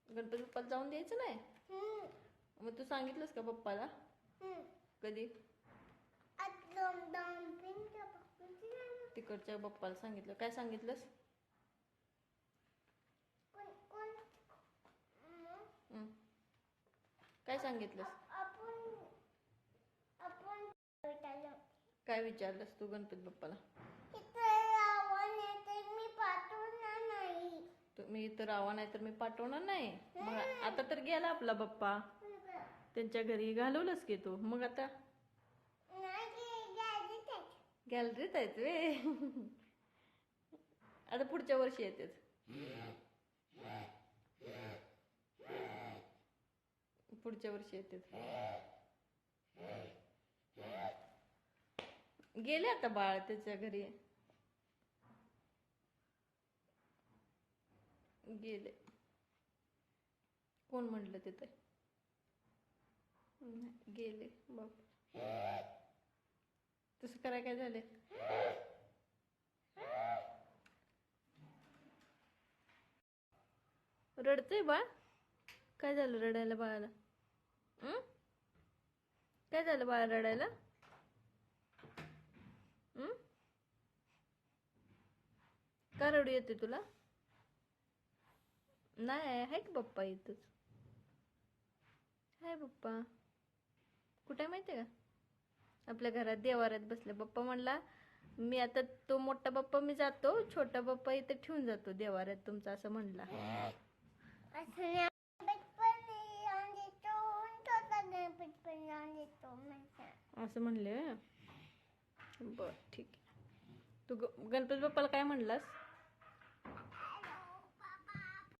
गणपती बाप्पाला जाऊन द्यायचं नाही? मग तू सांगितलंस का पप्पाला? कधी? तिकडच्या पप्पाला सांगितलं? काय सांगितलंस? काय सांगितलंस? काय विचारलंस तू गणपती बाप्पाला? मी इथं राहावं नाही तर मी पाठवणार नाही. मग आता तर गेला आपला बाप्पा त्यांच्या घरी, घालवलंस की तू. मग आता गॅलरीत आहेत वे. आता पुढच्या वर्षी येतेच. पुढच्या वर्षी येतेच. गेले आता बाळ त्याच्या घरी. गेले. कोण म्हटलं तिथे? गेले बाप. तसं कराय काय झाले? रडतंय बाळ? काय झालं रडायला बाळाला? काय झालं बाळा रडायला? का रडू येते तुला? नाही आहे की पप्पा इथंच. हाय पप्पा. कुठे माहिती आहे का? आपल्या घरात देवाऱ्यात बसले. पप्पा म्हणला मी आता तो मोठा बाप्पा मी जातो, छोटा बाप्पा इथे ठेवून जातो देवाऱ्यात तुमचा, असं म्हणला. असं म्हणले. बर ठीक आहे. तू गणपती बाप्पाला काय म्हणलास?